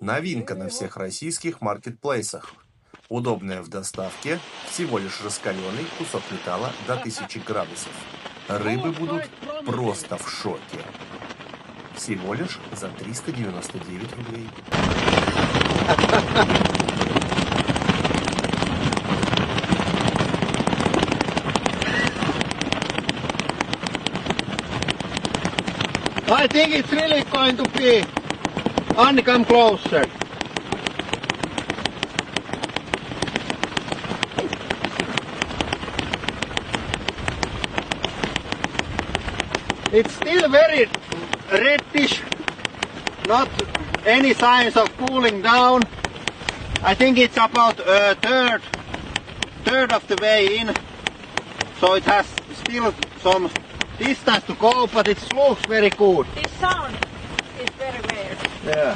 Новинка на всех российских маркетплейсах. Удобная в доставке, всего лишь раскаленный кусок металла до 1000 градусов. Рыбы будут просто в шоке. Всего лишь за 399 рублей. I think it's really going to be. Anni, come closer. It's still very reddish, not any signs of cooling down. I think it's about a third of the way in, so it has still some distance to go, but it looks very good. This sound is very weird. Yeah.